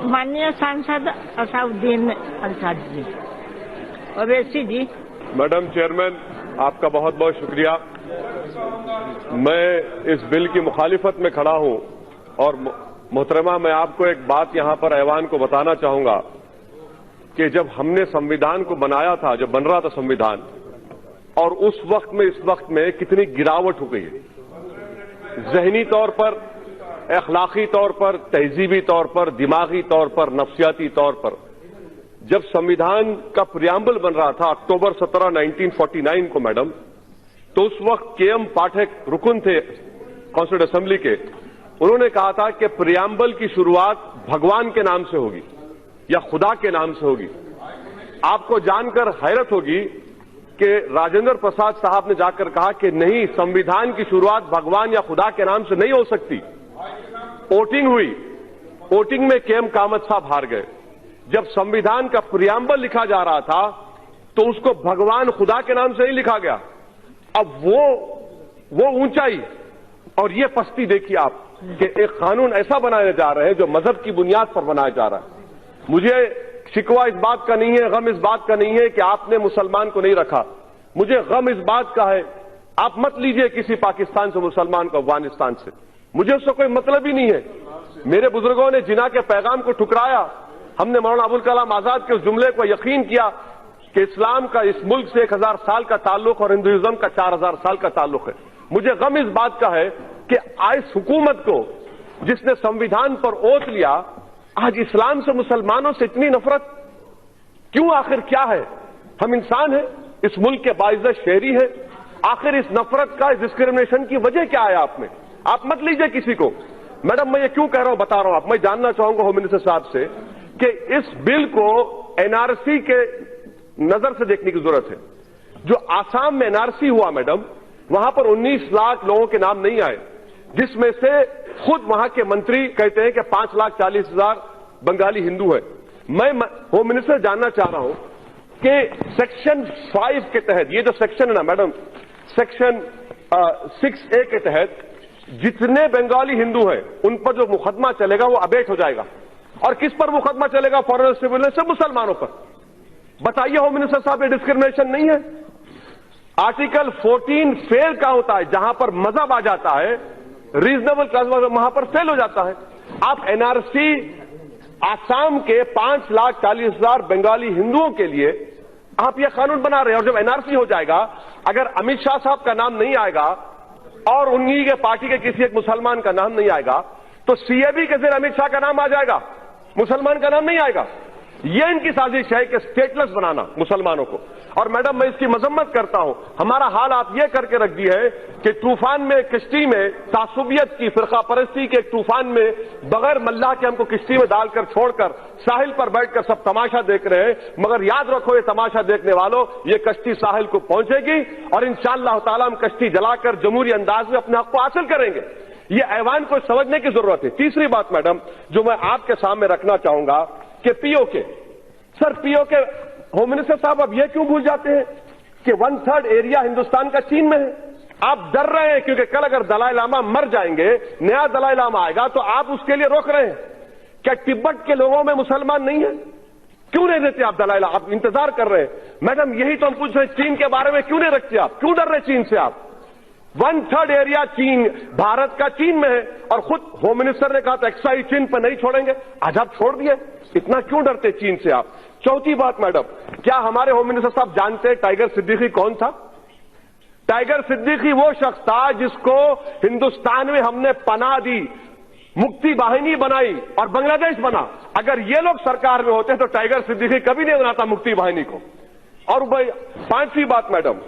माननीय सांसद असाउद्दीन अंसारी जी, ओवैसी जी। Madam chairman, आपका बहुत बहुत शुक्रिया। मैं इस बिल की मुखालिफत में खड़ा हूं और मोहतरमा, मैं आपको एक बात यहां पर ऐवान को बताना चाहूंगा कि जब हमने संविधान को बनाया था, जब बन रहा था संविधान, और उस वक्त में इस वक्त में कितनी गिरावट हो गई है, ज़हनी तौर पर, अखलाकी तौर पर, तहजीबी तौर पर, दिमागी तौर पर, नफ्सियाती तौर पर। जब संविधान का प्रियम्बल बन रहा था अक्टूबर 17, 1949 को मैडम, तो उस वक्त के.एम. पाठक रुकन थे कॉन्स्टिट्यूंट असेंबली के। उन्होंने कहा था कि प्रियम्बल की शुरुआत भगवान के नाम से होगी या खुदा के नाम से होगी। आपको जानकर हैरत होगी कि राजेंद्र प्रसाद साहब ने जाकर कहा कि नहीं, संविधान की शुरुआत भगवान या खुदा के नाम से नहीं हो सकती। वोटिंग हुई, वोटिंग में के.एम. कामत साहब हार गए। जब संविधान का प्रियम्बल लिखा जा रहा था तो उसको भगवान खुदा के नाम से नहीं लिखा गया। अब वो ऊंचाई और ये पस्ती देखिए आप कि एक कानून ऐसा बनाया जा रहा है जो मजहब की बुनियाद पर बनाया जा रहा है। मुझे शिकवा इस बात का नहीं है, गम इस बात का नहीं है कि आपने मुसलमान को नहीं रखा। मुझे गम इस बात का है, आप मत लीजिए किसी पाकिस्तान से मुसलमान को, अफगानिस्तान से, मुझे उससे कोई मतलब ही नहीं है। मेरे बुजुर्गों ने जिना के पैगाम को ठुकराया। हमने मौलाना अबुल कलाम आजाद के उस जुमले को यकीन किया कि इस्लाम का इस मुल्क से 1000 साल का ताल्लुक और हिंदुइज्म का 4000 साल का ताल्लुक है। मुझे गम इस बात का है कि इस हुकूमत को, जिसने संविधान पर ओथ लिया, आज इस्लाम से, मुसलमानों से इतनी नफरत क्यों? आखिर क्या है? हम इंसान हैं, इस मुल्क के बाइज्जत शहरी हैं। आखिर इस नफरत का, इस डिस्क्रिमिनेशन की वजह क्या है आप में? आप मत लीजिए किसी को। मैडम, मैं ये क्यों कह रहा हूं, बता रहा हूं। आप, मैं जानना चाहूंगा होम मिनिस्टर साहब से कि इस बिल को एनआरसी के नजर से देखने की जरूरत है। जो आसाम में एनआरसी हुआ मैडम, वहां पर 19 लाख लोगों के नाम नहीं आए, जिसमें से खुद वहां के मंत्री कहते हैं कि 5,40,000 बंगाली हिंदू है। मैं होम मिनिस्टर जानना चाह रहा हूं कि सेक्शन 5 के तहत, ये जो सेक्शन है ना मैडम, सेक्शन 6A के तहत जितने बंगाली हिंदू हैं उन पर जो मुकदमा चलेगा वो अबेट हो जाएगा। और किस पर मुकदमा चलेगा? फॉरेन सिविलियन से, मुसलमानों पर। बताइए होम मिनिस्टर साहब, ये डिस्क्रिमिनेशन नहीं है? आर्टिकल 14 फेल का होता है, जहां पर मजहब आ जाता है, रीजनेबल क्लास वहां पर फेल हो जाता है। आप एनआरसी आसाम के 5,40,000 बंगाली हिंदुओं के लिए आप यह कानून बना रहे हैं। और जब एनआरसी हो जाएगा, अगर अमित शाह साहब का नाम नहीं आएगा और उन्हीं के पार्टी के किसी एक मुसलमान का नाम नहीं आएगा, तो सीएबी के जरिए अमित शाह का नाम आ जाएगा, मुसलमान का नाम नहीं आएगा। ये इनकी साजिश है कि स्टेटलेस बनाना मुसलमानों को। और मैडम, मैं इसकी मजम्मत करता हूं। हमारा हाल आप ये करके रख दी है कि तूफान में, किश्ती में, तासुबियत की, फिरका परस्ती के एक तूफान में बगैर मल्लाह के हमको किश्ती में डालकर छोड़कर साहिल पर बैठकर सब तमाशा देख रहे हैं। मगर याद रखो, ये तमाशा देखने वालों, ये कश्ती साहिल को पहुंचेगी और इंशाअल्लाह ताला हम कश्ती जलाकर जमहूरी अंदाज में अपने हक को हासिल करेंगे। ये ऐवान को समझने की जरूरत है। तीसरी बात मैडम, जो मैं आपके सामने रखना चाहूंगा कि PoK, sir, PoK, home minister साहब, अब ये क्यों भूल जाते हैं कि 1/3 एरिया हिंदुस्तान का चीन में है? आप डर रहे हैं क्योंकि कल अगर दलाई लामा मर जाएंगे, नया दलाई लामा आएगा, तो आप उसके लिए रोक रहे हैं। क्या तिब्बत के लोगों में मुसलमान नहीं है? क्यों नहीं देते आप दलाई लामा? आप इंतजार कर रहे हैं। मैडम, यही तो हम पूछ रहे हैं, चीन के बारे में क्यों नहीं रखते आप? क्यों डर रहे चीन से आप? 1/3 एरिया चीन, भारत का चीन में है। और खुद होम मिनिस्टर ने कहा था एक्साइज चीन पर नहीं छोड़ेंगे, आज आप छोड़ दिए। इतना क्यों डरते चीन से आप? चौथी बात मैडम, क्या हमारे होम मिनिस्टर साहब जानते हैं टाइगर सिद्दीकी कौन था? टाइगर सिद्दीकी वो शख्स था जिसको हिंदुस्तान में हमने पनाह दी, मुक्ति वाहिनी बनाई और बांग्लादेश बना। अगर ये लोग सरकार में होते तो टाइगर सिद्दीकी कभी नहीं बनाता मुक्ति वाहिनी को। और भाई, 5वीं बात मैडम,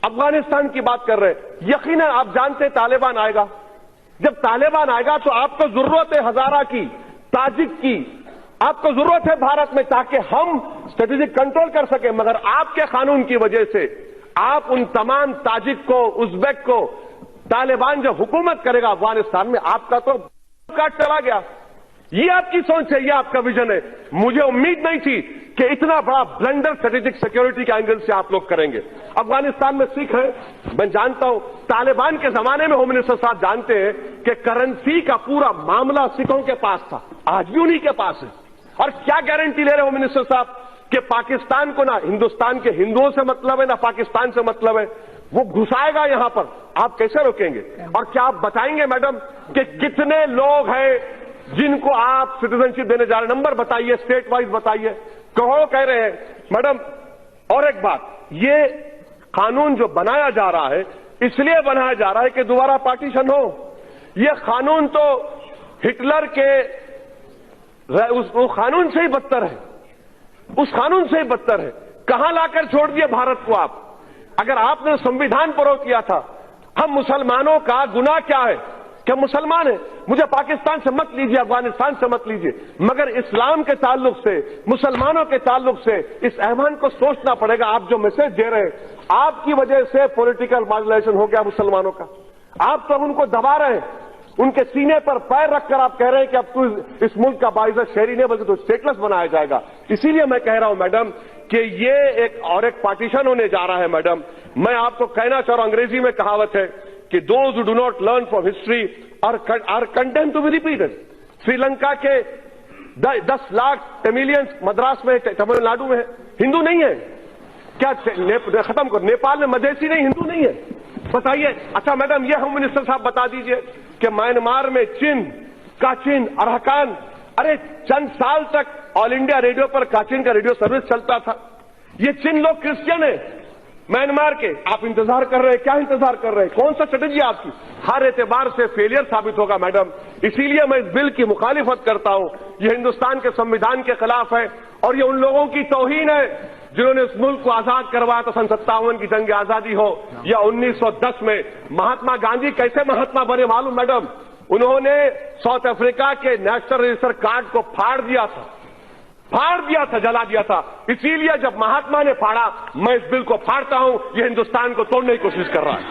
अफगानिस्तान की बात कर रहे हैं। यकीनन आप जानते हैं तालिबान आएगा। जब तालिबान आएगा तो आपको जरूरत है हजारा की, ताजिक की, आपको जरूरत है भारत में, ताकि हम स्ट्रेटेजिक कंट्रोल कर सके। मगर आपके कानून की वजह से आप उन तमाम ताजिक को, उज्बेक को, तालिबान जो हुकूमत करेगा अफगानिस्तान में, आपका तो काट चला गया। ये आपकी सोच है, ये आपका विजन है। मुझे उम्मीद नहीं थी कि इतना बड़ा ब्लंडर स्ट्रेटेजिक सिक्योरिटी के एंगल से आप लोग करेंगे। अफगानिस्तान में सिख है, मैं जानता हूं। तालिबान के जमाने में होम मिनिस्टर साहब जानते हैं कि करेंसी का पूरा मामला सिखों के पास था, आज भी उन्हीं के पास है। اور کیا گارنٹی لے رہے ہو منسٹر صاحب کہ پاکستان کو نہ ہندوستان کے ہندوؤں سے مطلب ہے نہ پاکستان سے مطلب ہے، وہ گھسائے گا یہاں پر، آپ کیسے روکیں گے؟ اور کیا آپ بتائیں گے میڈم کہ کتنے لوگ ہیں جن کو آپ سٹیزن شپ دینے جا رہے ہیں؟ نمبر بتائیے، اسٹیٹ وائز بتائیے، کہو کہہ رہے ہیں میڈم۔ اور ایک بات، یہ قانون جو بنایا جا رہا ہے اس لیے بنایا جا رہا ہے کہ دوبارہ پارٹیشن ہو۔ یہ قانون تو ہٹلر کے اس قانون سے ہی بدتر ہے، اس قانون سے ہی بدتر ہے۔ کہاں لا کر چھوڑ دیے بھارت کو آپ؟ اگر آپ نے سنویدھان پرو کیا تھا، ہم مسلمانوں کا گناہ کیا ہے کہ ہم مسلمان ہیں؟ مجھے پاکستان سے مت لیجیے، افغانستان سے مت لیجیے، مگر اسلام کے تعلق سے، مسلمانوں کے تعلق سے اس ایوان کو سوچنا پڑے گا۔ آپ جو میسج دے رہے ہیں، آپ کی وجہ سے پولیٹیکل ماڈولیشن ہو گیا مسلمانوں کا، آپ تو ان کو دبا رہے ہیں، ان کے سینے پر پیر رکھ کر آپ کہہ رہے ہیں کہ اب تو اس ملک کا باعزت شہری نہیں بلکہ تو اسٹیٹلس بنایا جائے گا۔ اسی لیے میں کہہ رہا ہوں میڈم کہ یہ ایک پارٹیشن ہونے جا رہا ہے۔ میڈم میں آپ کو کہنا چاہ رہا ہوں، انگریزی میں کہاوت ہے کہ those who do not learn from history are condemned to be repeated۔ Sri Lanka کے 10 لاکھ تمیلینز مدراس میں، تمل ناڈو میں ہندو نہیں ہے کیا؟ ختم کر، نیپال میں مدیسی نہیں، ہندو نہیں ہے، بتائیے۔ اچھا میڈم یہ ہم منسٹر صاحب بتا دیجئے کہ میانمار میں چین، کاچین، ارہکان، ارے چند سال تک آل انڈیا ریڈیو پر کاچین کا ریڈیو سروس چلتا تھا۔ یہ چین لوگ کرسچن ہیں میانمار کے، آپ انتظار کر رہے ہیں، کیا انتظار کر رہے ہیں؟ کون سا اسٹریٹجی آپ کی؟ ہر اعتبار سے فیلئر ثابت ہوگا میڈم۔ اسی لیے میں اس بل کی مخالفت کرتا ہوں، یہ ہندوستان کے سنویدھان کے خلاف ہے، اور یہ ان لوگوں کی توہین ہے جنہوں نے اس ملک کو آزاد کروایا تو سن 57 کی جنگ آزادی ہو یا 1910 میں۔ مہاتما گاندھی کیسے مہاتما بنے معلوم میڈم؟ انہوں نے ساؤتھ افریقہ کے نیشنل رجسٹر کارڈ کو پھاڑ دیا تھا، جلا دیا تھا۔ اسی لیے جب مہاتما نے پھاڑا، میں اس بل کو پھاڑتا ہوں، یہ ہندوستان کو توڑنے کی کوشش کر رہا ہے۔